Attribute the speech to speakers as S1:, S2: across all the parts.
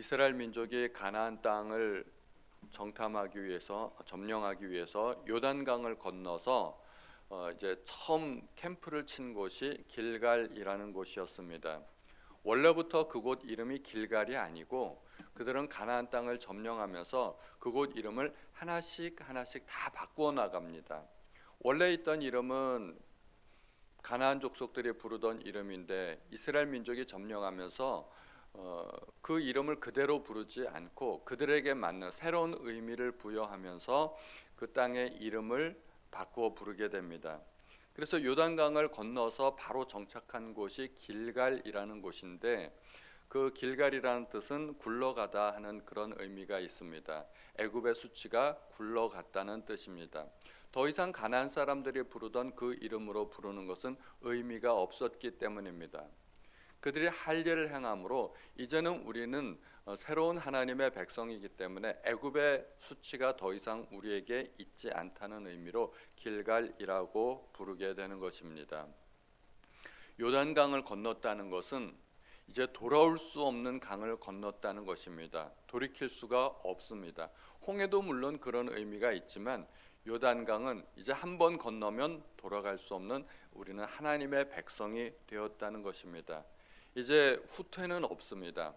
S1: 이스라엘 민족이 가나안 땅을 정탐하기 위해서 점령하기 위해서 요단강을 건너서 이제 처음 캠프를 친 곳이 길갈이라는 곳이었습니다. 원래부터 그곳 이름이 길갈이 아니고 그들은 가나안 땅을 점령하면서 그곳 이름을 하나씩 다 바꾸어 나갑니다. 원래 있던 이름은 가나안 족속들이 부르던 이름인데 이스라엘 민족이 점령하면서 그 이름을 그대로 부르지 않고 그들에게 맞는 새로운 의미를 부여하면서 그 땅의 이름을 바꾸어 부르게 됩니다. 그래서 요단강을 건너서 바로 정착한 곳이 길갈이라는 곳인데 그 길갈이라는 뜻은 굴러가다 하는 그런 의미가 있습니다. 애굽의 수치가 굴러갔다는 뜻입니다. 더 이상 가나안 사람들이 부르던 그 이름으로 부르는 것은 의미가 없었기 때문입니다. 그들이 할 일을 행함으로 이제는 우리는 새로운 하나님의 백성이기 때문에 애굽의 수치가 더 이상 우리에게 있지 않다는 의미로 길갈이라고 부르게 되는 것입니다. 요단강을 건넜다는 것은 이제 돌아올 수 없는 강을 건넜다는 것입니다. 돌이킬 수가 없습니다. 홍해도 물론 그런 의미가 있지만 요단강은 이제 한 번 건너면 돌아갈 수 없는 우리는 하나님의 백성이 되었다는 것입니다. 이제 후퇴는 없습니다.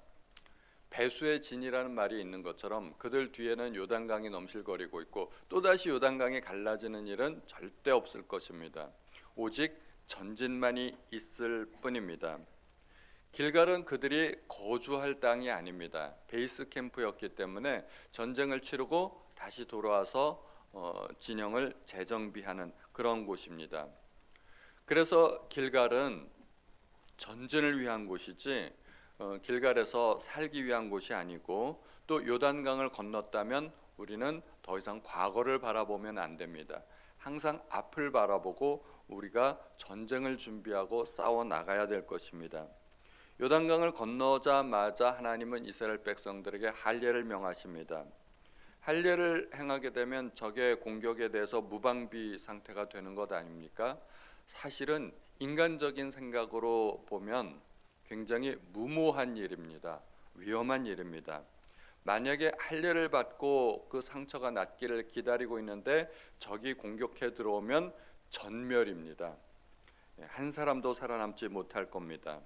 S1: 배수의 진이라는 말이 있는 것처럼 그들 뒤에는 요단강이 넘실거리고 있고 또다시 요단강이 갈라지는 일은 절대 없을 것입니다. 오직 전진만이 있을 뿐입니다. 길갈은 그들이 거주할 땅이 아닙니다. 베이스 캠프였기 때문에 전쟁을 치르고 다시 돌아와서 진영을 재정비하는 그런 곳입니다. 그래서 길갈은 전진을 위한 곳이지 길갈에서 살기 위한 곳이 아니고 또 요단강을 건넜다면 우리는 더 이상 과거를 바라보면 안 됩니다. 항상 앞을 바라보고 우리가 전쟁을 준비하고 싸워 나가야 될 것입니다. 요단강을 건너자마자 하나님은 이스라엘 백성들에게 할례를 명하십니다. 할례를 행하게 되면 적의 공격에 대해서 무방비 상태가 되는 것 아닙니까? 사실은 인간적인 생각으로 보면 굉장히 무모한 일입니다. 위험한 일입니다. 만약에 할례를 받고 그 상처가 낫기를 기다리고 있는데 적이 공격해 들어오면 전멸입니다. 한 사람도 살아남지 못할 겁니다.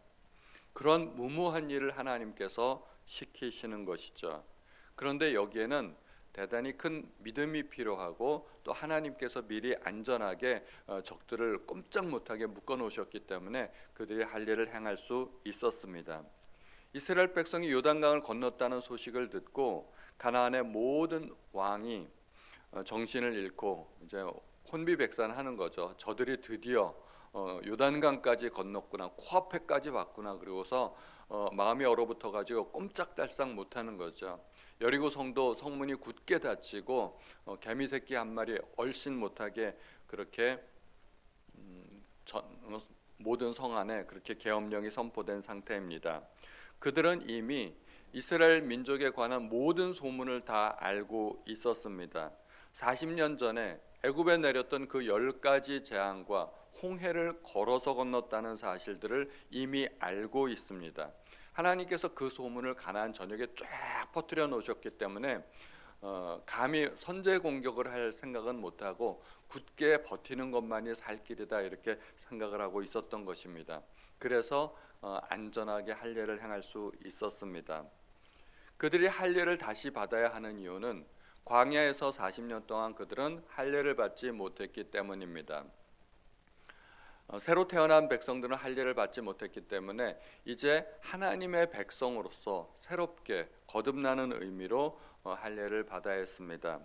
S1: 그런 무모한 일을 하나님께서 시키시는 것이죠. 그런데 여기에는 대단히 큰 믿음이 필요하고 또 하나님께서 미리 안전하게 적들을 꼼짝 못하게 묶어 놓으셨기 때문에 그들이 할 일을 행할 수 있었습니다. 이스라엘 백성이 요단강을 건넜다는 소식을 듣고 가나안의 모든 왕이 정신을 잃고 이제 혼비백산하는 거죠. 저들이 드디어 요단강까지 건넜구나, 코앞에까지 왔구나. 그리고서 마음이 얼어붙어 가지고 꼼짝달싹 못하는 거죠. 여리고 성도 성문이 굳게 닫히고 개미 새끼 한 마리 얼씬 못하게 그렇게 모든 성 안에 그렇게 계엄령이 선포된 상태입니다. 그들은 이미 이스라엘 민족에 관한 모든 소문을 다 알고 있었습니다. 40년 전에 애굽에 내렸던 그 10가지 재앙과 홍해를 걸어서 건넜다는 사실들을 이미 알고 있습니다. 하나님께서 그 소문을 가나안 전역에 쫙 퍼뜨려 놓으셨기 때문에 감히 선제 공격을 할 생각은 못하고 굳게 버티는 것만이 살 길이다 이렇게 생각을 하고 있었던 것입니다. 그래서 안전하게 할례를 행할 수 있었습니다. 그들이 할례를 다시 받아야 하는 이유는 광야에서 40년 동안 그들은 할례를 받지 못했기 때문입니다. 새로 태어난 백성들은 할례를 받지 못했기 때문에 이제 하나님의 백성으로서 새롭게 거듭나는 의미로 할례를 받아야 했습니다.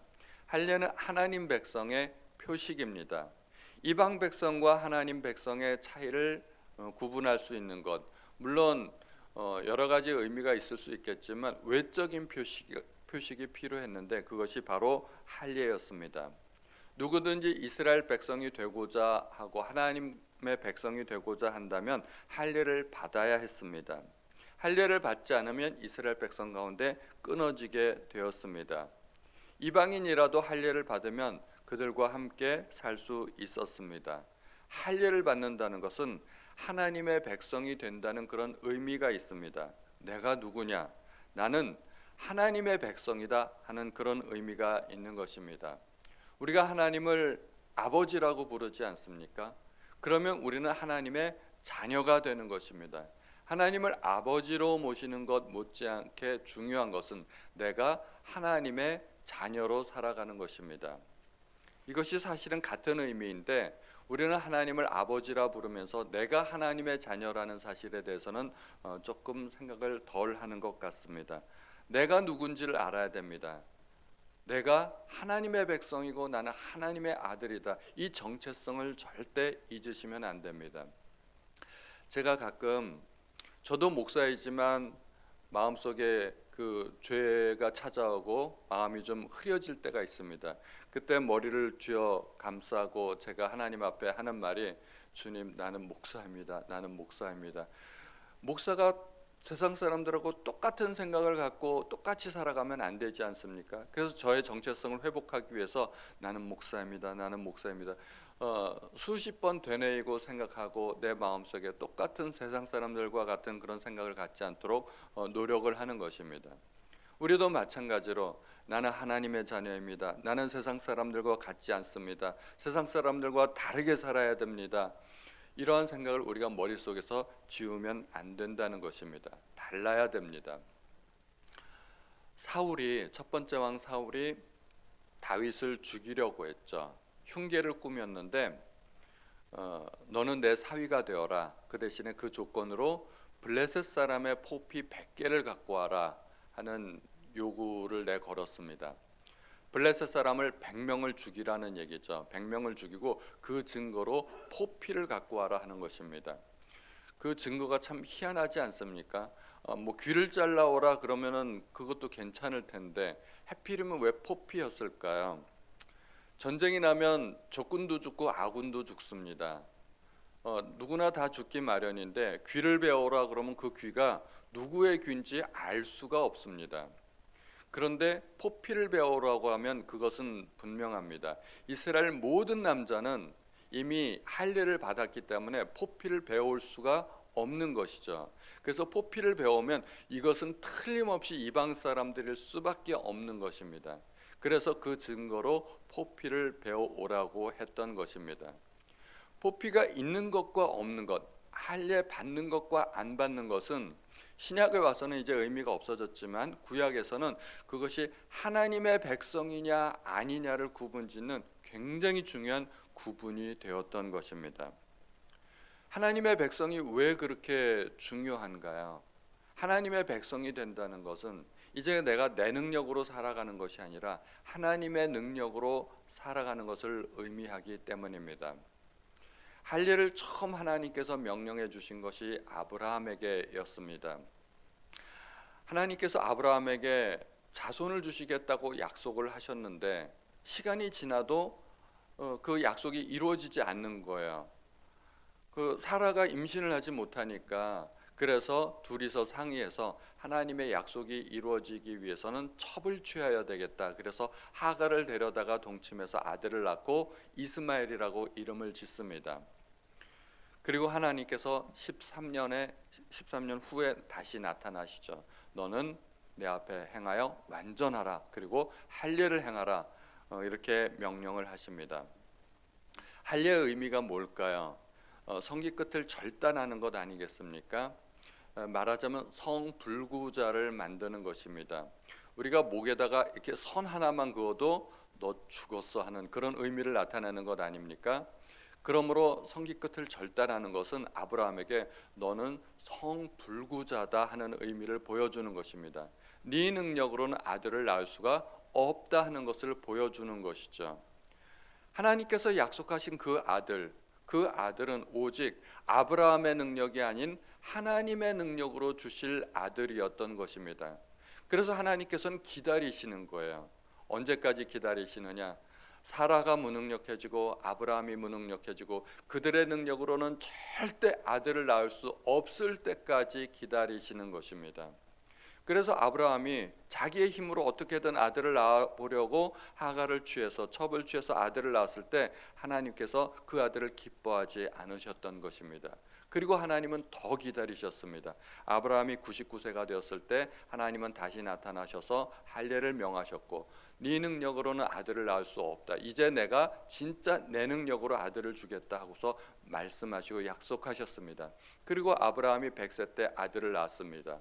S1: 할례는 하나님 백성의 표식입니다. 이방 백성과 하나님 백성의 차이를 구분할 수 있는 것, 물론 여러 가지 의미가 있을 수 있겠지만 외적인 표식이 필요했는데 그것이 바로 할례였습니다. 누구든지 이스라엘 백성이 되고자 하고 하나님의 백성이 되고자 한다면 할례를 받아야 했습니다. 할례를 받지 않으면 이스라엘 백성 가운데 끊어지게 되었습니다. 이방인이라도 할례를 받으면 그들과 함께 살 수 있었습니다. 할례를 받는다는 것은 하나님의 백성이 된다는 그런 의미가 있습니다. 내가 누구냐? 나는 하나님의 백성이다 하는 그런 의미가 있는 것입니다. 우리가 하나님을 아버지라고 부르지 않습니까? 그러면 우리는 하나님의 자녀가 되는 것입니다. 하나님을 아버지로 모시는 것 못지않게 중요한 것은 내가 하나님의 자녀로 살아가는 것입니다. 이것이 사실은 같은 의미인데 우리는 하나님을 아버지라 부르면서 내가 하나님의 자녀라는 사실에 대해서는 조금 생각을 덜 하는 것 같습니다. 내가 누군지를 알아야 됩니다. 내가 하나님의 백성이고 나는 하나님의 아들이다. 이 정체성을 절대 잊으시면 안 됩니다. 제가 가끔 저도 목사이지만 마음속에 그 죄가 찾아오고 마음이 좀 흐려질 때가 있습니다. 그때 머리를 쥐어 감싸고 제가 하나님 앞에 하는 말이 주님, 나는 목사입니다. 나는 목사입니다. 목사가 세상 사람들하고 똑같은 생각을 갖고 똑같이 살아가면 안 되지 않습니까? 그래서 저의 정체성을 회복하기 위해서 나는 목사입니다. 나는 목사입니다. 수십 번 되뇌이고 생각하고 내 마음속에 똑같은 세상 사람들과 같은 그런 생각을 갖지 않도록 노력을 하는 것입니다. 우리도 마찬가지로 나는 하나님의 자녀입니다. 나는 세상 사람들과 같지 않습니다. 세상 사람들과 다르게 살아야 됩니다. 이러한 생각을 우리가 머릿속에서 지우면 안 된다는 것입니다. 달라야 됩니다. 첫 번째 왕 사울이 다윗을 죽이려고 했죠. 흉계를 꾸몄는데 너는 내 사위가 되어라. 그 대신에 그 조건으로 블레셋 사람의 포피 100개를 갖고 와라 하는 요구를 내걸었습니다. 블레셋 사람을 100명을 죽이라는 얘기죠. 100명을 죽이고 그 증거로 포피를 갖고 와라 하는 것입니다. 그 증거가 참 희한하지 않습니까? 귀를 잘라오라 그러면은 그것도 괜찮을 텐데 하필이면 왜 포피였을까요? 전쟁이 나면 적군도 죽고 아군도 죽습니다. 누구나 다 죽기 마련인데 귀를 베어오라 그러면 그 귀가 누구의 귀인지 알 수가 없습니다. 그런데 포피를 베어오라고 하면 그것은 분명합니다. 이스라엘 모든 남자는 이미 할례를 받았기 때문에 포피를 베어올 수가 없는 것이죠. 그래서 포피를 베어오면 이것은 틀림없이 이방 사람들일 수밖에 없는 것입니다. 그래서 그 증거로 포피를 베어오라고 했던 것입니다. 포피가 있는 것과 없는 것, 할례 받는 것과 안 받는 것은 신약에 와서는 이제 의미가 없어졌지만 구약에서는 그것이 하나님의 백성이냐 아니냐를 구분짓는 굉장히 중요한 구분이 되었던 것입니다. 하나님의 백성이 왜 그렇게 중요한가요? 하나님의 백성이 된다는 것은 이제 내가 내 능력으로 살아가는 것이 아니라 하나님의 능력으로 살아가는 것을 의미하기 때문입니다. 할례를 처음 하나님께서 명령해 주신 것이 아브라함에게였습니다. 하나님께서 아브라함에게 자손을 주시겠다고 약속을 하셨는데 시간이 지나도 그 약속이 이루어지지 않는 거예요. 그 사라가 임신을 하지 못하니까 그래서 둘이서 상의해서 하나님의 약속이 이루어지기 위해서는 첩을 취해야 되겠다. 그래서 하갈을 데려다가 동침해서 아들을 낳고 이스마엘이라고 이름을 짓습니다. 그리고 하나님께서 13년 후에 다시 나타나시죠. 너는 내 앞에 행하여 완전하라. 그리고 할례를 행하라. 이렇게 명령을 하십니다. 할례의 의미가 뭘까요? 성기 끝을 절단하는 것 아니겠습니까? 말하자면 성불구자를 만드는 것입니다. 우리가 목에다가 이렇게 선 하나만 그어도 너 죽었어 하는 그런 의미를 나타내는 것 아닙니까? 그러므로 성기 끝을 절단하는 것은 아브라함에게 너는 성불구자다 하는 의미를 보여주는 것입니다. 네 능력으로는 아들을 낳을 수가 없다 하는 것을 보여주는 것이죠. 하나님께서 약속하신 그 아들은 오직 아브라함의 능력이 아닌 하나님의 능력으로 주실 아들이었던 것입니다. 그래서 하나님께서는 기다리시는 거예요. 언제까지 기다리시느냐? 사라가 무능력해지고 아브라함이 무능력해지고 그들의 능력으로는 절대 아들을 낳을 수 없을 때까지 기다리시는 것입니다. 그래서 아브라함이 자기의 힘으로 어떻게든 아들을 낳아보려고 하갈을 취해서 첩을 취해서 아들을 낳았을 때 하나님께서 그 아들을 기뻐하지 않으셨던 것입니다. 그리고 하나님은 더 기다리셨습니다. 아브라함이 99세가 되었을 때 하나님은 다시 나타나셔서 할례를 명하셨고, 네 능력으로는 아들을 낳을 수 없다, 이제 내가 진짜 내 능력으로 아들을 주겠다 하고서 말씀하시고 약속하셨습니다. 그리고 아브라함이 100세 때 아들을 낳았습니다.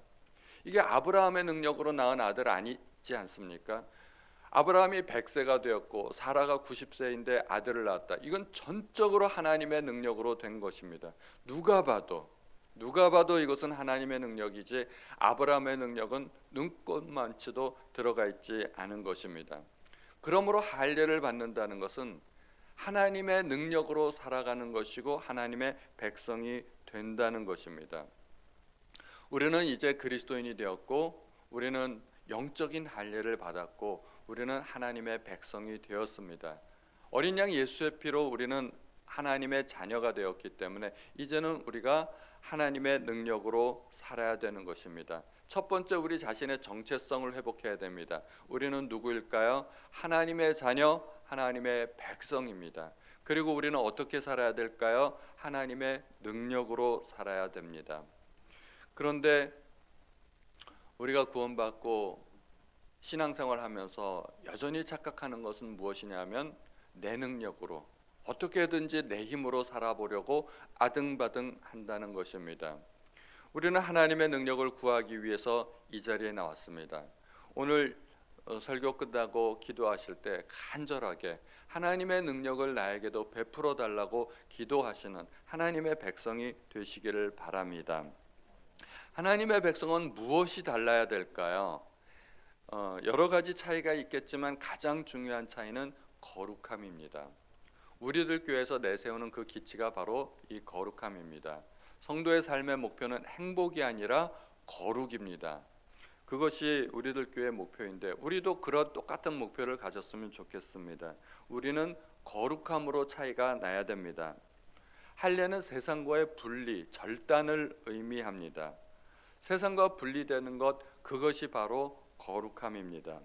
S1: 이게 아브라함의 능력으로 낳은 아들 아니지 않습니까? 아브라함이 100세가 되었고 사라가 90세인데 아들을 낳았다. 이건 전적으로 하나님의 능력으로 된 것입니다. 누가 봐도 이것은 하나님의 능력이지 아브라함의 능력은 눈꼽만치도 들어가 있지 않은 것입니다. 그러므로 할례를 받는다는 것은 하나님의 능력으로 살아가는 것이고 하나님의 백성이 된다는 것입니다. 우리는 이제 그리스도인이 되었고 우리는 영적인 할례를 받았고 우리는 하나님의 백성이 되었습니다. 어린 양 예수의 피로 우리는 하나님의 자녀가 되었기 때문에 이제는 우리가 하나님의 능력으로 살아야 되는 것입니다. 첫 번째, 우리 자신의 정체성을 회복해야 됩니다. 우리는 누구일까요? 하나님의 자녀, 하나님의 백성입니다. 그리고 우리는 어떻게 살아야 될까요? 하나님의 능력으로 살아야 됩니다. 그런데 우리가 구원받고 신앙생활 하면서 여전히 착각하는 것은 무엇이냐면 내 능력으로 어떻게든지 내 힘으로 살아보려고 아등바등 한다는 것입니다. 우리는 하나님의 능력을 구하기 위해서 이 자리에 나왔습니다. 오늘 설교 끝나고 기도하실 때 간절하게 하나님의 능력을 나에게도 베풀어 달라고 기도하시는 하나님의 백성이 되시기를 바랍니다. 하나님의 백성은 무엇이 달라야 될까요? 여러 가지 차이가 있겠지만 가장 중요한 차이는 거룩함입니다. 우리들 교회에서 내세우는 그 기치가 바로 이 거룩함입니다. 성도의 삶의 목표는 행복이 아니라 거룩입니다. 그것이 우리들 교회의 목표인데 우리도 그런 똑같은 목표를 가졌으면 좋겠습니다. 우리는 거룩함으로 차이가 나야 됩니다. 할례는 세상과의 분리, 절단을 의미합니다. 세상과 분리되는 것, 그것이 바로 거룩함입니다.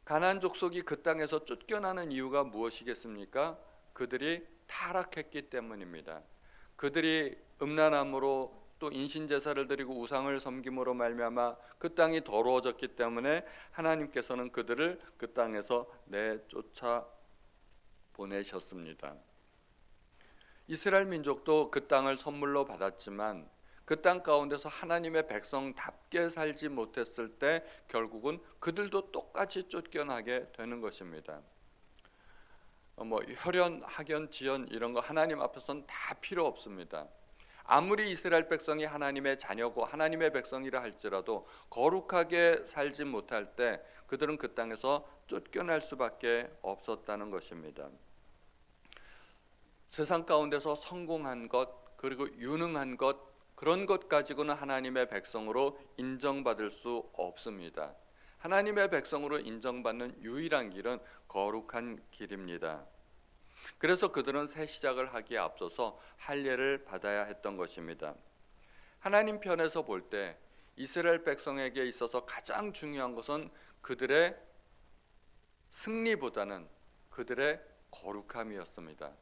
S1: 가나안 족속이 그 땅에서 쫓겨나는 이유가 무엇이겠습니까? 그들이 타락했기 때문입니다. 그들이 음란함으로 또 인신제사를 드리고 우상을 섬김으로 말미암아 그 땅이 더러워졌기 때문에 하나님께서는 그들을 그 땅에서 내쫓아 보내셨습니다. 이스라엘 민족도 그 땅을 선물로 받았지만 그 땅 가운데서 하나님의 백성답게 살지 못했을 때 결국은 그들도 똑같이 쫓겨나게 되는 것입니다. 혈연, 학연, 지연 이런 거 하나님 앞에서는 다 필요 없습니다. 아무리 이스라엘 백성이 하나님의 자녀고 하나님의 백성이라 할지라도 거룩하게 살지 못할 때 그들은 그 땅에서 쫓겨날 수밖에 없었다는 것입니다. 세상 가운데서 성공한 것, 그리고 유능한 것, 그런 것 가지고는 하나님의 백성으로 인정받을 수 없습니다. 하나님의 백성으로 인정받는 유일한 길은 거룩한 길입니다. 그래서 그들은 새 시작을 하기에 앞서서 할례를 받아야 했던 것입니다. 하나님 편에서 볼 때 이스라엘 백성에게 있어서 가장 중요한 것은 그들의 승리보다는 그들의 거룩함이었습니다.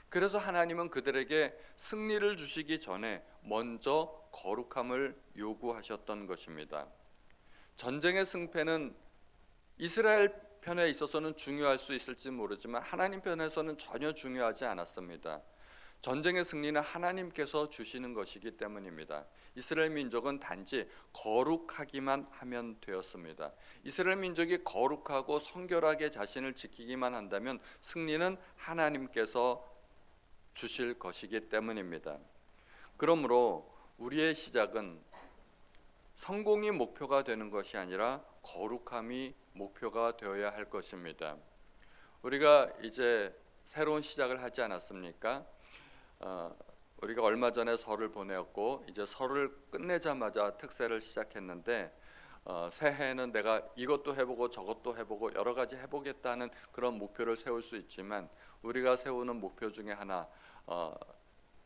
S1: 그래서 하나님은 그들에게 승리를 주시기 전에 먼저 거룩함을 요구하셨던 것입니다. 전쟁의 승패는 이스라엘 편에 있어서는 중요할 수 있을지 모르지만 하나님 편에서는 전혀 중요하지 않았습니다. 전쟁의 승리는 하나님께서 주시는 것이기 때문입니다. 이스라엘 민족은 단지 거룩하기만 하면 되었습니다. 이스라엘 민족이 거룩하고 성결하게 자신을 지키기만 한다면 승리는 하나님께서 주실 것이기 때문입니다. 그러므로 우리의 시작은 성공이 목표가 되는 것이 아니라 거룩함이 목표가 되어야 할 것입니다. 우리가 이제 새로운 시작을 하지 않았습니까? 우리가 얼마 전에 설을 보내었고 이제 설을 끝내자마자 특세를 시작했는데 새해에는 내가 이것도 해보고 저것도 해보고 여러 가지 해보겠다는 그런 목표를 세울 수 있지만 우리가 세우는 목표 중에 하나,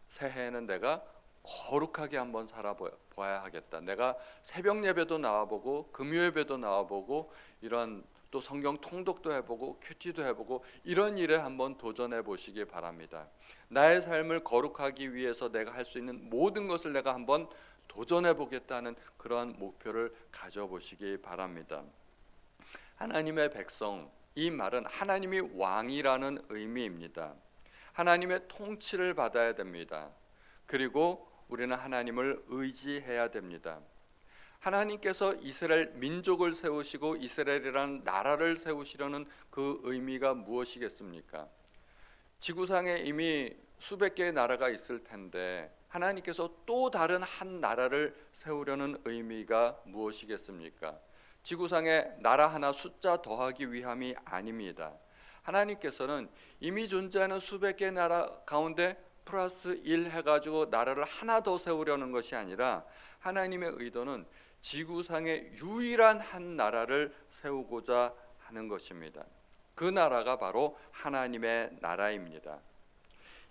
S1: 새해에는 내가 거룩하게 한번 살아봐야 하겠다. 내가 새벽 예배도 나와보고 금요 예배도 나와보고 이런 또 성경 통독도 해보고 큐티도 해보고 이런 일에 한번 도전해 보시기 바랍니다. 나의 삶을 거룩하기 위해서 내가 할 수 있는 모든 것을 내가 한번 도전해 보겠다는 그러한 목표를 가져보시기 바랍니다. 하나님의 백성, 이 말은 하나님이 왕이라는 의미입니다. 하나님의 통치를 받아야 됩니다. 그리고 우리는 하나님을 의지해야 됩니다. 하나님께서 이스라엘 민족을 세우시고 이스라엘이라는 나라를 세우시려는 그 의미가 무엇이겠습니까? 지구상에 이미 수백 개의 나라가 있을 텐데 하나님께서 또 다른 한 나라를 세우려는 의미가 무엇이겠습니까? 지구상에 나라 하나 숫자 더하기 위함이 아닙니다. 하나님께서는 이미 존재하는 수백 개의 나라 가운데 플러스 1 해가지고 나라를 하나 더 세우려는 것이 아니라 하나님의 의도는 지구상의 유일한 한 나라를 세우고자 하는 것입니다. 그 나라가 바로 하나님의 나라입니다.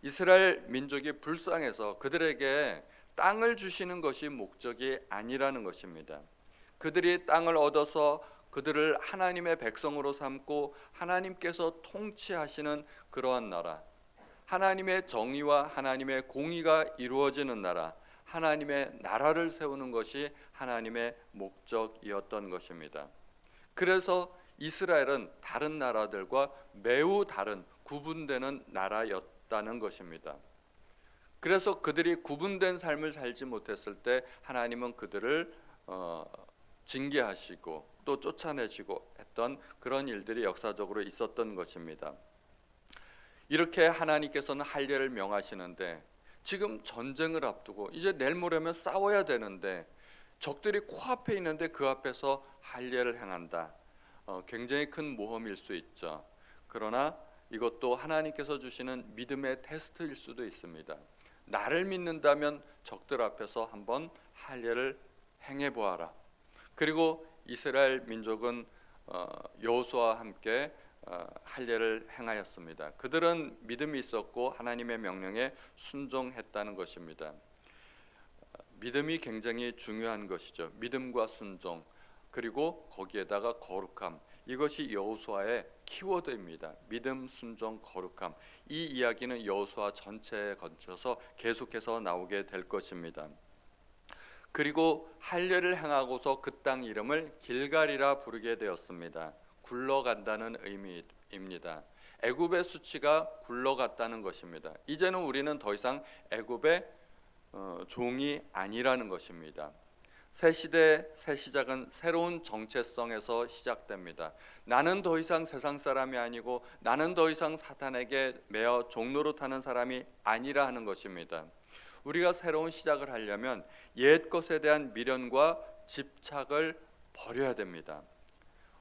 S1: 이스라엘 민족이 불쌍해서 그들에게 땅을 주시는 것이 목적이 아니라는 것입니다. 그들이 땅을 얻어서 그들을 하나님의 백성으로 삼고 하나님께서 통치하시는 그러한 나라, 하나님의 정의와 하나님의 공의가 이루어지는 나라, 하나님의 나라를 세우는 것이 하나님의 목적이었던 것입니다. 그래서 이스라엘은 다른 나라들과 매우 다른 구분되는 나라였다는 것입니다. 그래서 그들이 구분된 삶을 살지 못했을 때 하나님은 그들을 징계하시고 또 쫓아내시고 했던 그런 일들이 역사적으로 있었던 것입니다. 이렇게 하나님께서는 할례를 명하시는데 지금 전쟁을 앞두고 이제 내일 모레면 싸워야 되는데 적들이 코앞에 있는데 그 앞에서 할례를 행한다. 굉장히 큰 모험일 수 있죠. 그러나 이것도 하나님께서 주시는 믿음의 테스트일 수도 있습니다. 나를 믿는다면 적들 앞에서 한번 할례를 행해 보아라. 그리고 이스라엘 민족은 여호수아와 함께 할례를 행하였습니다. 그들은 믿음이 있었고 하나님의 명령에 순종했다는 것입니다. 믿음이 굉장히 중요한 것이죠. 믿음과 순종, 그리고 거기에다가 거룩함, 이것이 여호수아의 키워드입니다. 믿음, 순종, 거룩함. 이 이야기는 여호수아 전체에 걸쳐서 계속해서 나오게 될 것입니다. 그리고 할례를 행하고서 그 땅 이름을 길갈이라 부르게 되었습니다. 굴러간다는 의미입니다. 애굽의 수치가 굴러갔다는 것입니다. 이제는 우리는 더 이상 애굽의 종이 아니라는 것입니다. 새 시대, 새 시작은 새로운 정체성에서 시작됩니다. 나는 더 이상 세상 사람이 아니고 나는 더 이상 사탄에게 매어 종노릇하는 사람이 아니라 하는 것입니다. 우리가 새로운 시작을 하려면 옛 것에 대한 미련과 집착을 버려야 됩니다.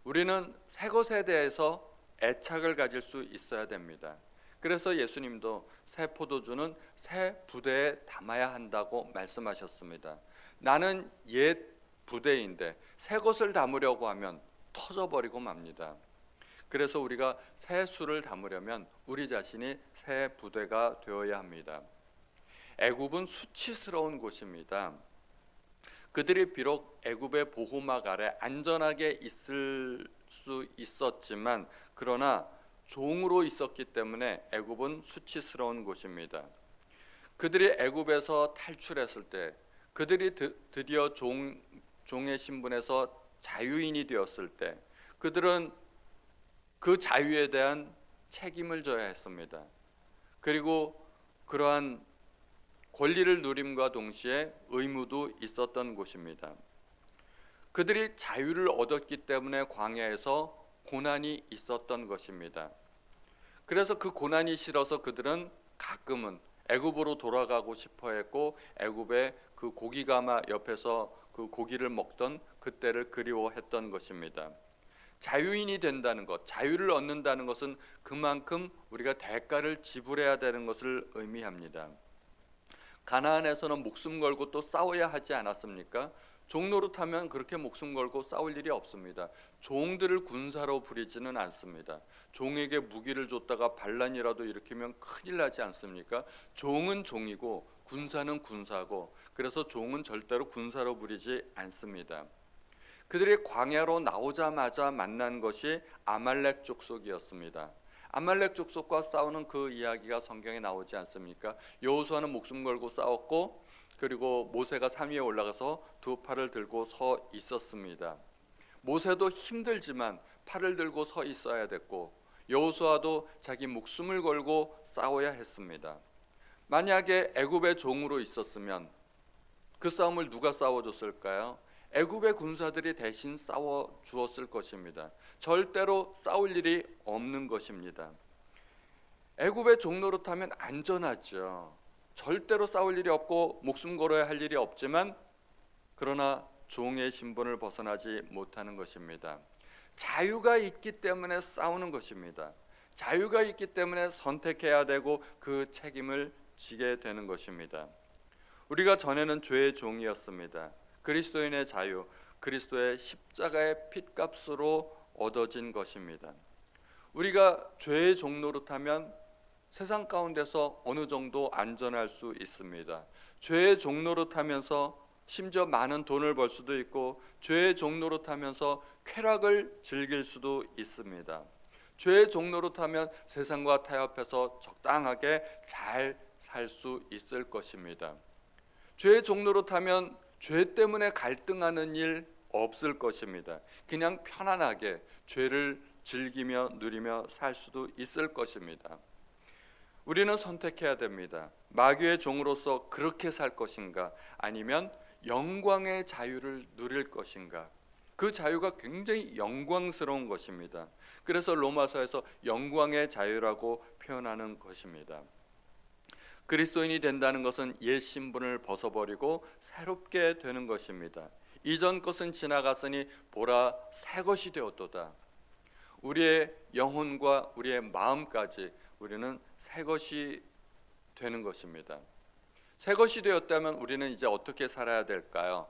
S1: 우리는 새 것에 대해서 애착을 가질 수 있어야 됩니다. 그래서 예수님도 새 포도주는 새 부대에 담아야 한다고 말씀하셨습니다. 나는 옛 부대인데 새 것을 담으려고 하면 터져버리고 맙니다. 그래서 우리가 새 술을 담으려면 우리 자신이 새 부대가 되어야 합니다. 애굽은 수치스러운 곳입니다. 그들이 비록 애굽의 보호막 아래 안전하게 있을 수 있었지만 그러나 종으로 있었기 때문에 애굽은 수치스러운 곳입니다. 그들이 애굽에서 탈출했을 때 그들이 드디어 종의 신분에서 자유인이 되었을 때 그들은 그 자유에 대한 책임을 져야 했습니다. 그리고 그러한 권리를 누림과 동시에 의무도 있었던 곳입니다. 그들이 자유를 얻었기 때문에 광야에서 고난이 있었던 것입니다. 그래서 그 고난이 싫어서 그들은 가끔은 애굽으로 돌아가고 싶어 했고 애굽의 그 고기가마 옆에서 그 고기를 먹던 그때를 그리워했던 것입니다. 자유인이 된다는 것, 자유를 얻는다는 것은 그만큼 우리가 대가를 지불해야 되는 것을 의미합니다. 가나안에서는 목숨 걸고 또 싸워야 하지 않았습니까? 종노릇하면 그렇게 목숨 걸고 싸울 일이 없습니다. 종들을 군사로 부리지는 않습니다. 종에게 무기를 줬다가 반란이라도 일으키면 큰일 나지 않습니까? 종은 종이고 군사는 군사고, 그래서 종은 절대로 군사로 부리지 않습니다. 그들이 광야로 나오자마자 만난 것이 아말렉 족속이었습니다. 아말렉 족속과 싸우는 그 이야기가 성경에 나오지 않습니까? 여호수아는 목숨 걸고 싸웠고, 그리고 모세가 산 위에 올라가서 두 팔을 들고 서 있었습니다. 모세도 힘들지만 팔을 들고 서 있어야 됐고, 여호수아도 자기 목숨을 걸고 싸워야 했습니다. 만약에 애굽의 종으로 있었으면 그 싸움을 누가 싸워줬을까요? 애굽의 군사들이 대신 싸워 주었을 것입니다. 절대로 싸울 일이 없는 것입니다. 애굽의 종 노릇하면 안전하죠. 절대로 싸울 일이 없고 목숨 걸어야 할 일이 없지만, 그러나 종의 신분을 벗어나지 못하는 것입니다. 자유가 있기 때문에 싸우는 것입니다. 자유가 있기 때문에 선택해야 되고 그 책임을 지게 되는 것입니다. 우리가 전에는 죄의 종이었습니다. 그리스도인의 자유, 그리스도의 십자가의 핏값으로 얻어진 것입니다. 우리가 죄의 종 노릇하면 세상 가운데서 어느 정도 안전할 수 있습니다. 죄의 종 노릇하면서 심지어 많은 돈을 벌 수도 있고, 죄의 종 노릇하면서 쾌락을 즐길 수도 있습니다. 죄의 종 노릇하면 세상과 타협해서 적당하게 잘 살 수 있을 것입니다. 죄의 종 노릇하면 죄 때문에 갈등하는 일 없을 것입니다. 그냥 편안하게 죄를 즐기며 누리며 살 수도 있을 것입니다. 우리는 선택해야 됩니다. 마귀의 종으로서 그렇게 살 것인가, 아니면 영광의 자유를 누릴 것인가. 그 자유가 굉장히 영광스러운 것입니다. 그래서 로마서에서 영광의 자유라고 표현하는 것입니다. 그리스도인이 된다는 것은 옛 신분을 벗어버리고 새롭게 되는 것입니다. 이전 것은 지나갔으니 보라, 새 것이 되었도다. 우리의 영혼과 우리의 마음까지 우리는 새 것이 되는 것입니다. 새 것이 되었다면 우리는 이제 어떻게 살아야 될까요?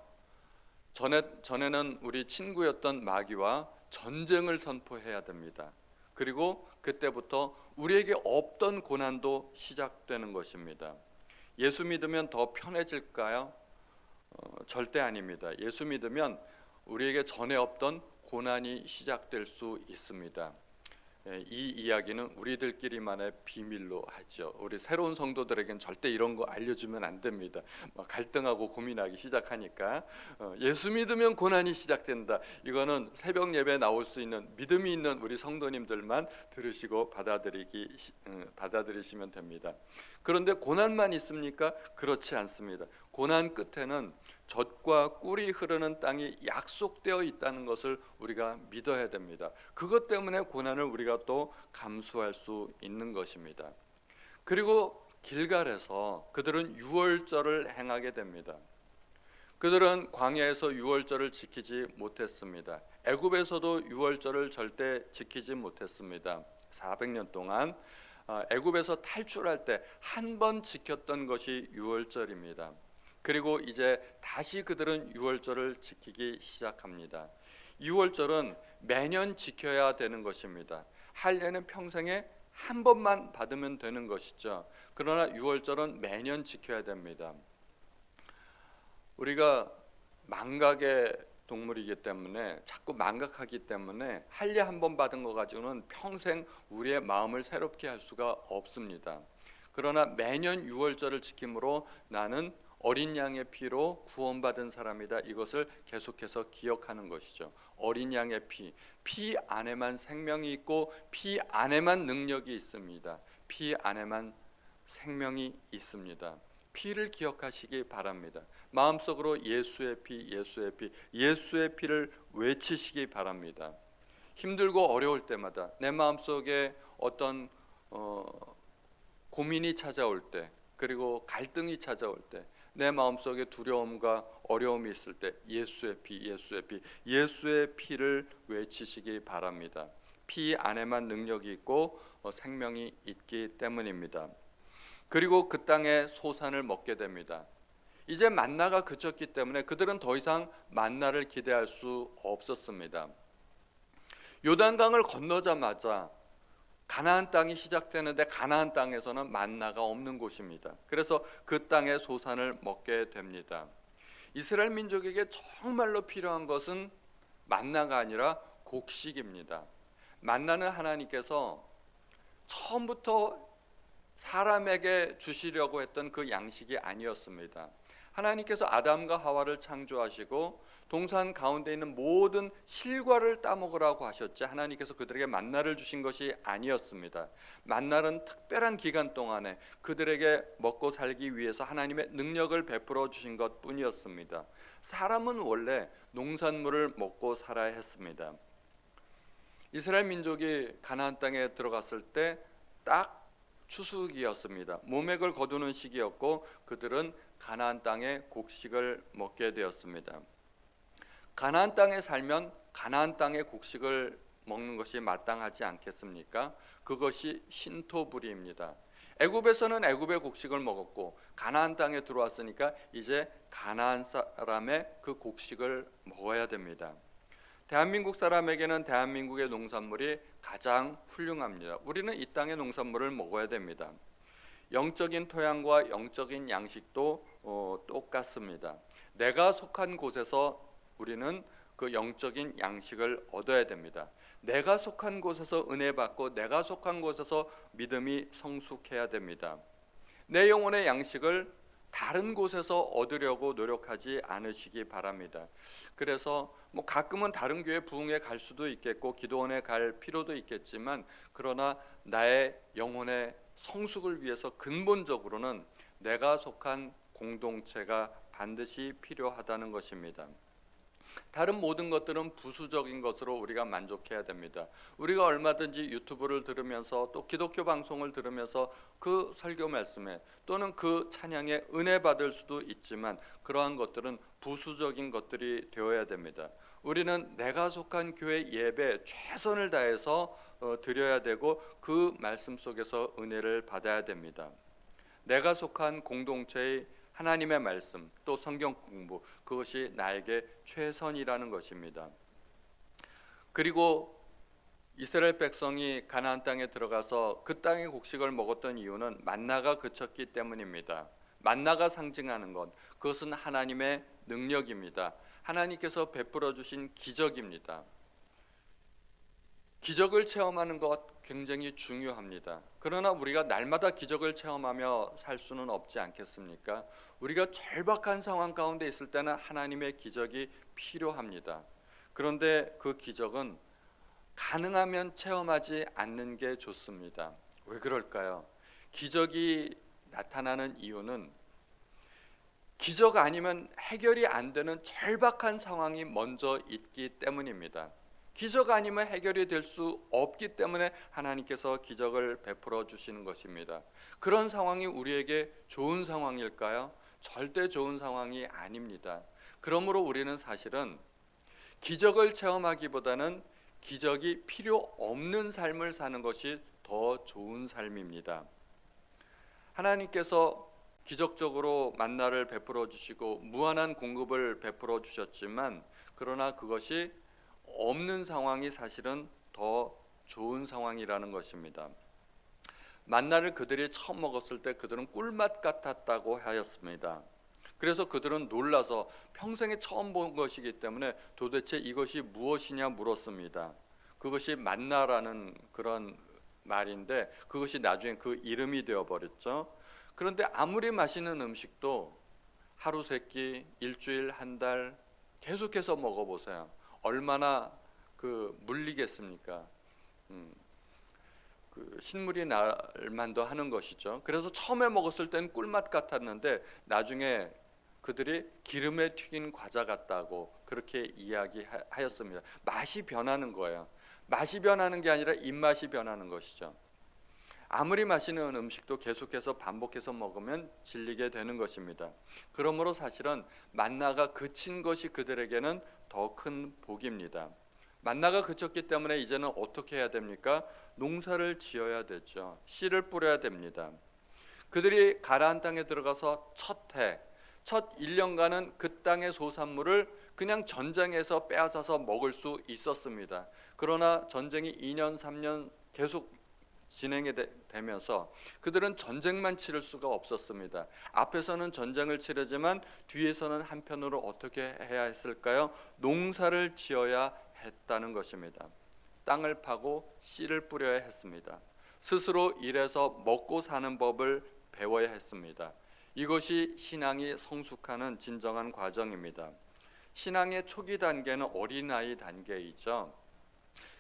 S1: 전에는 우리 친구였던 마귀와 전쟁을 선포해야 됩니다. 그리고 그때부터 우리에게 없던 고난도 시작되는 것입니다. 예수 믿으면 더 편해질까요? 절대 아닙니다. 예수 믿으면 우리에게 전에 없던 고난이 시작될 수 있습니다. 이 이야기는 우리들끼리만의 비밀로 하죠. 우리 새로운 성도들에겐 절대 이런 거 알려주면 안 됩니다. 갈등하고 고민하기 시작하니까. 예수 믿으면 고난이 시작된다. 이거는 새벽 예배에 나올 수 있는 믿음이 있는 우리 성도님들만 들으시고 받아들이시면 됩니다. 그런데 고난만 있습니까? 그렇지 않습니다. 고난 끝에는 젖과 꿀이 흐르는 땅이 약속되어 있다는 것을 우리가 믿어야 됩니다. 그것 때문에 고난을 우리가 또 감수할 수 있는 것입니다. 그리고 길갈에서 그들은 유월절을 행하게 됩니다. 그들은 광야에서 유월절을 지키지 못했습니다. 애굽에서도 유월절을 절대 지키지 못했습니다. 400년 동안 애굽에서 탈출할 때 한 번 지켰던 것이 유월절입니다. 그리고 이제 다시 그들은 유월절을 지키기 시작합니다. 유월절은 매년 지켜야 되는 것입니다. 할례는 평생에 한 번만 받으면 되는 것이죠. 그러나 유월절은 매년 지켜야 됩니다. 우리가 망각의 동물이기 때문에, 자꾸 망각하기 때문에 할례 한 번 받은 거 가지고는 평생 우리의 마음을 새롭게 할 수가 없습니다. 그러나 매년 유월절을 지킴으로 나는 어린 양의 피로 구원받은 사람이다. 이것을 계속해서 기억하는 것이죠. 어린 양의 피 안에만 생명이 있고 피 안에만 능력이 있습니다. 피 안에만 생명이 있습니다. 피를 기억하시기 바랍니다. 마음속으로 예수의 피, 예수의 피, 예수의 피를 외치시기 바랍니다. 힘들고 어려울 때마다, 내 마음속에 어떤 고민이 찾아올 때, 그리고 갈등이 찾아올 때, 내 마음속에 두려움과 어려움이 있을 때 예수의 피, 예수의 피, 예수의 피를 외치시기 바랍니다. 피 안에만 능력이 있고 생명이 있기 때문입니다. 그리고 그 땅의 소산을 먹게 됩니다. 이제 만나가 그쳤기 때문에 그들은 더 이상 만나를 기대할 수 없었습니다. 요단강을 건너자마자 가나안 땅이 시작되는데 가나안 땅에서는 만나가 없는 곳입니다. 그래서 그 땅의 소산을 먹게 됩니다. 이스라엘 민족에게 정말로 필요한 것은 만나가 아니라 곡식입니다. 만나는 하나님께서 처음부터 사람에게 주시려고 했던 그 양식이 아니었습니다. 하나님께서 아담과 하와를 창조하시고 동산 가운데 있는 모든 실과를 따먹으라고 하셨지 하나님께서 그들에게 만나를 주신 것이 아니었습니다. 만나는 특별한 기간 동안에 그들에게 먹고 살기 위해서 하나님의 능력을 베풀어 주신 것뿐이었습니다. 사람은 원래 농산물을 먹고 살아야 했습니다. 이스라엘 민족이 가나안 땅에 들어갔을 때 딱 추수기였습니다. 모맥을 거두는 시기였고 그들은 가나안 땅의 곡식을 먹게 되었습니다. 가나안 땅에 살면 가나안 땅의 곡식을 먹는 것이 마땅하지 않겠습니까? 그것이 신토부리입니다. 애굽에서는 애굽의 곡식을 먹었고 가나안 땅에 들어왔으니까 이제 가나안 사람의 그 곡식을 먹어야 됩니다. 대한민국 사람에게는 대한민국의 농산물이 가장 훌륭합니다. 우리는 이 땅의 농산물을 먹어야 됩니다. 영적인 토양과 영적인 양식도 똑같습니다. 내가 속한 곳에서 우리는 그 영적인 양식을 얻어야 됩니다. 내가 속한 곳에서 은혜 받고 내가 속한 곳에서 믿음이 성숙해야 됩니다. 내 영혼의 양식을 다른 곳에서 얻으려고 노력하지 않으시기 바랍니다. 그래서 가끔은 다른 교회 부흥회 갈 수도 있겠고 기도원에 갈 필요도 있겠지만 그러나 나의 영혼의 성숙을 위해서 근본적으로는 내가 속한 공동체가 반드시 필요하다는 것입니다. 다른 모든 것들은 부수적인 것으로 우리가 만족해야 됩니다. 우리가 얼마든지 유튜브를 들으면서 또 기독교 방송을 들으면서 그 설교 말씀에 또는 그 찬양에 은혜 받을 수도 있지만 그러한 것들은 부수적인 것들이 되어야 됩니다. 우리는 내가 속한 교회 예배 최선을 다해서 드려야 되고 그 말씀 속에서 은혜를 받아야 됩니다. 내가 속한 공동체의 하나님의 말씀 또 성경 공부 그것이 나에게 최선이라는 것입니다. 그리고 이스라엘 백성이 가나안 땅에 들어가서 그 땅의 곡식을 먹었던 이유는 만나가 그쳤기 때문입니다. 만나가 상징하는 것 그것은 하나님의 능력입니다. 하나님께서 베풀어 주신 기적입니다. 기적을 체험하는 것 굉장히 중요합니다. 그러나 우리가 날마다 기적을 체험하며 살 수는 없지 않겠습니까? 우리가 절박한 상황 가운데 있을 때는 하나님의 기적이 필요합니다. 그런데 그 기적은 가능하면 체험하지 않는 게 좋습니다. 왜 그럴까요? 기적이 나타나는 이유는 기적 아니면 해결이 안 되는 절박한 상황이 먼저 있기 때문입니다. 기적 아니면 해결이 될 수 없기 때문에 하나님께서 기적을 베풀어 주시는 것입니다. 그런 상황이 우리에게 좋은 상황일까요? 절대 좋은 상황이 아닙니다. 그러므로 우리는 사실은 기적을 체험하기보다는 기적이 필요 없는 삶을 사는 것이 더 좋은 삶입니다. 하나님께서 기적적으로 만나를 베풀어 주시고 무한한 공급을 베풀어 주셨지만 그러나 그것이 없는 상황이 사실은 더 좋은 상황이라는 것입니다. 만나를 그들이 처음 먹었을 때 그들은 꿀맛 같았다고 하였습니다. 그래서 그들은 놀라서 평생에 처음 본 것이기 때문에 도대체 이것이 무엇이냐 물었습니다. 그것이 만나라는 그런 말인데 그것이 나중에 그 이름이 되어버렸죠. 그런데 아무리 맛있는 음식도 하루 세끼, 일주일, 한 달 계속해서 먹어보세요. 얼마나 물리겠습니까? 신물이 날 만도 하는 것이죠. 그래서 처음에 먹었을 때는 꿀맛 같았는데 나중에 그들이 기름에 튀긴 과자 같다고 그렇게 이야기하였습니다. 맛이 변하는 거예요. 맛이 변하는 게 아니라 입맛이 변하는 것이죠. 아무리 맛있는 음식도 계속해서 반복해서 먹으면 질리게 되는 것입니다. 그러므로 사실은 만나가 그친 것이 그들에게는 더 큰 복입니다. 만나가 그쳤기 때문에 이제는 어떻게 해야 됩니까? 농사를 지어야 되죠. 씨를 뿌려야 됩니다. 그들이 가나안 땅에 들어가서 첫 1년간은 그 땅의 소산물을 그냥 전쟁에서 빼앗아서 먹을 수 있었습니다. 그러나 전쟁이 2년 3년 계속 진행이 되면서 그들은 전쟁만 치를 수가 없었습니다. 앞에서는 전쟁을 치르지만 뒤에서는 한편으로 어떻게 해야 했을까요? 농사를 지어야 했다는 것입니다. 땅을 파고 씨를 뿌려야 했습니다. 스스로 일해서 먹고 사는 법을 배워야 했습니다. 이것이 신앙이 성숙하는 진정한 과정입니다. 신앙의 초기 단계는 어린아이 단계이죠.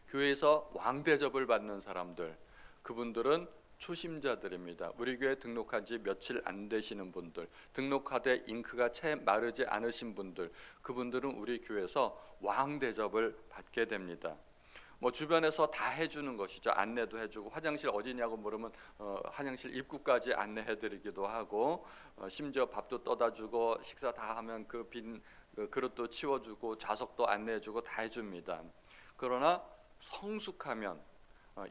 S1: 교회에서 왕대접을 받는 사람들, 그분들은 초심자들입니다. 우리 교회 등록한 지 며칠 안 되시는 분들, 등록하되 잉크가 채 마르지 않으신 분들, 그분들은 우리 교회에서 왕대접을 받게 됩니다. 주변에서 다 해주는 것이죠. 안내도 해주고, 화장실 어디냐고 물으면 화장실 입구까지 안내해드리기도 하고, 심지어 밥도 떠다주고, 식사 다 하면 그 빈 그릇도 치워주고, 좌석도 안내해주고 다 해줍니다. 그러나 성숙하면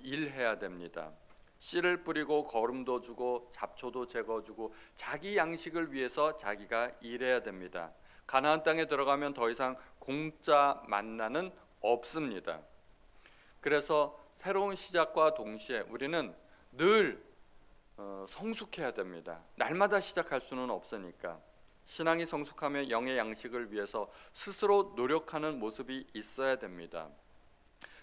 S1: 일해야 됩니다. 씨를 뿌리고 거름도 주고 잡초도 제거주고 자기 양식을 위해서 자기가 일해야 됩니다. 가나안 땅에 들어가면 더 이상 공짜 만나는 없습니다. 그래서 새로운 시작과 동시에 우리는 늘 성숙해야 됩니다. 날마다 시작할 수는 없으니까. 신앙이 성숙하면 영의 양식을 위해서 스스로 노력하는 모습이 있어야 됩니다.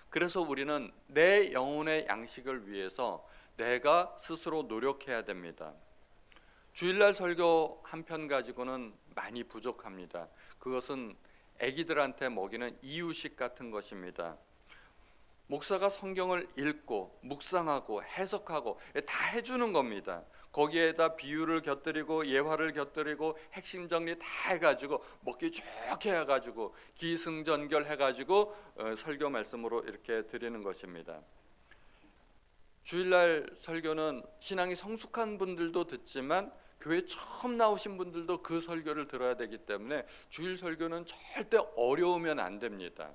S1: 그래서 우리는 내 영혼의 양식을 위해서 내가 스스로 노력해야 됩니다. 주일날 설교 한 편 가지고는 많이 부족합니다. 그것은 아기들한테 먹이는 이유식 같은 것입니다. 목사가 성경을 읽고 묵상하고 해석하고 다 해주는 겁니다. 거기에다 비유를 곁들이고 예화를 곁들이고 핵심 정리 다 해가지고 먹기 좋게 해가지고 기승전결 해가지고 설교 말씀으로 이렇게 드리는 것입니다. 주일날 설교는 신앙이 성숙한 분들도 듣지만 교회 처음 나오신 분들도 그 설교를 들어야 되기 때문에 주일 설교는 절대 어려우면 안 됩니다.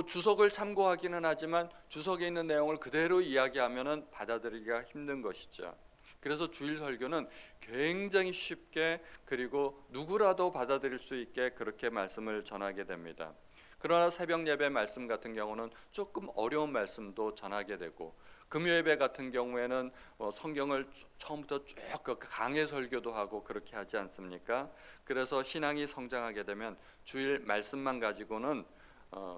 S1: 주석을 참고하기는 하지만 주석에 있는 내용을 그대로 이야기하면 받아들이기가 힘든 것이죠. 그래서 주일 설교는 굉장히 쉽게 그리고 누구라도 받아들일 수 있게 그렇게 말씀을 전하게 됩니다. 그러나 새벽 예배 말씀 같은 경우는 조금 어려운 말씀도 전하게 되고, 금요 예배 같은 경우에는 성경을 처음부터 쭉 강해 설교도 하고 그렇게 하지 않습니까? 그래서 신앙이 성장하게 되면 주일 말씀만 가지고는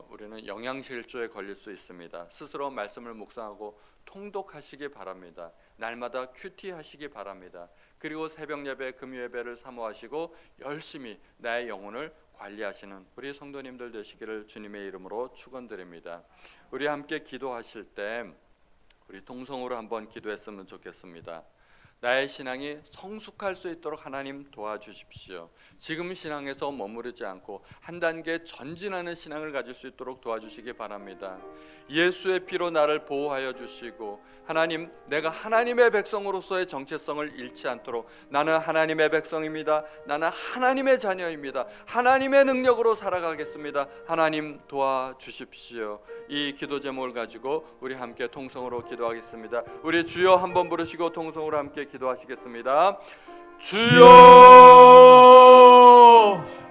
S1: 우리는 영양실조에 걸릴 수 있습니다. 스스로 말씀을 묵상하고 통독하시기 바랍니다. 날마다 큐티 하시기 바랍니다. 그리고 새벽 예배, 금요 예배를 사모하시고 열심히 나의 영혼을 관리하시는 우리 성도님들 되시기를 주님의 이름으로 축원드립니다. 우리 함께 기도하실 때 우리 동성으로 한번 기도했으면 좋겠습니다. 나의 신앙이 성숙할 수 있도록 하나님 도와주십시오. 지금 신앙에서 머무르지 않고 한 단계 전진하는 신앙을 가질 수 있도록 도와주시기 바랍니다. 예수의 피로 나를 보호하여 주시고, 하나님, 내가 하나님의 백성으로서의 정체성을 잃지 않도록, 나는 하나님의 백성입니다. 나는 하나님의 자녀입니다. 하나님의 능력으로 살아가겠습니다. 하나님 도와주십시오. 이 기도 제목을 가지고 우리 함께 통성으로 기도하겠습니다. 우리 주여 한번 부르시고 통성으로 함께 기도하시겠습니다. 주여,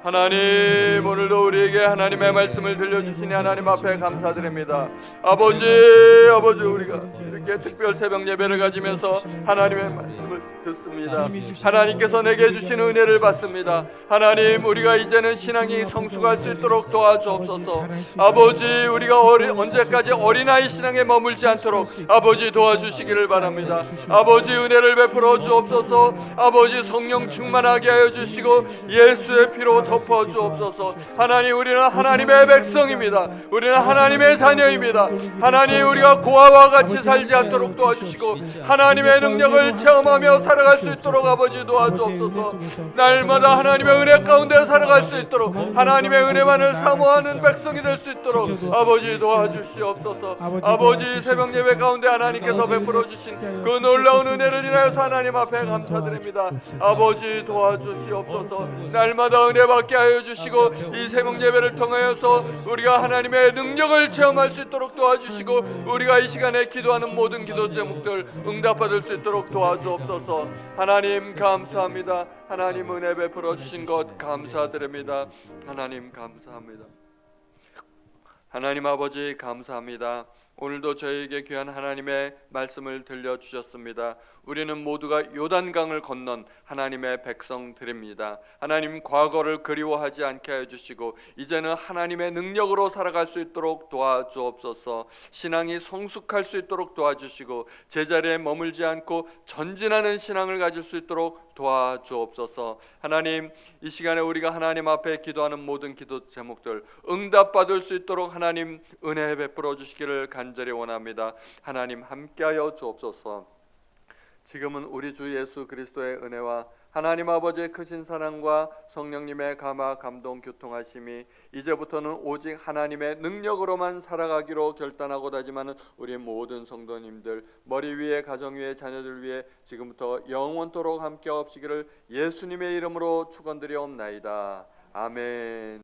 S1: 하나님, 오늘도 우리에게 하나님의 말씀을 들려주시니 하나님 앞에 감사드립니다. 아버지, 우리가 이렇게 특별 새벽 예배를 가지면서 하나님의 말씀을 듣습니다. 하나님께서 내게 주신 은혜를 받습니다. 하나님, 우리가 이제는 신앙이 성숙할 수 있도록 도와주옵소서. 아버지, 우리가 언제까지 어린아이 신앙에 머물지 않도록 아버지 도와주시기를 바랍니다. 아버지, 은혜를 베풀어 주옵소서. 아버지, 성령 충만하게 하여 주시고 예수의 피로 덮어 주옵소서. 하나님, 우리는 하나님의 백성입니다. 우리는 하나님의 자녀입니다. 하나님, 우리가 고아와 같이 살지 않도록 도와주시고 하나님의 능력을 체험하며 살아갈 수 있도록 아버지 도와주옵소서. 날마다 하나님의 은혜 가운데 살아갈 수 있도록, 하나님의 은혜만을 사모하는 백성이 될 수 있도록 아버지 도와주시옵소서. 아버지, 새벽 예배 가운데 하나님께서 베풀어 주신 그 놀라운 은혜를 인하여서 하나님 앞에 감사드립니다. 아버지 도와주시옵소서. 날마다 은혜 받게 하여 주시고 이 새벽 예배를 통하여서 우리가 하나님의 능력을 체험할 수 있도록 도와주시고, 우리가 이 시간에 기도하는 모든 기도 제목들 응답받을 수 있도록 도와주옵소서. 하나님 감사합니다. 하나님 은혜 베풀어 주신 것 감사드립니다. 하나님 감사합니다. 하나님 아버지 감사합니다. 오늘도 저희에게 귀한 하나님의 말씀을 들려주셨습니다. 우리는 모두가 요단강을 건넌 하나님의 백성들입니다. 하나님, 과거를 그리워하지 않게 해주시고 이제는 하나님의 능력으로 살아갈 수 있도록 도와주옵소서. 신앙이 성숙할 수 있도록 도와주시고 제자리에 머물지 않고 전진하는 신앙을 가질 수 있도록 도와주옵소서. 하나님, 이 시간에 우리가 하나님 앞에 기도하는 모든 기도 제목들 응답받을 수 있도록 하나님 은혜 베풀어 주시기를 간절히 원합니다. 하나님 함께하여 주옵소서. 지금은 우리 주 예수 그리스도의 은혜와 하나님 아버지의 크신 사랑과 성령님의 감화 감동 교통하심이 이제부터는 오직 하나님의 능력으로만 살아가기로 결단하고 다짐하는 우리 모든 성도님들, 머리 위에 가정 위에 자녀들 위에 지금부터 영원토록 함께 하옵시기를 예수님의 이름으로 축원드리옵나이다. 아멘.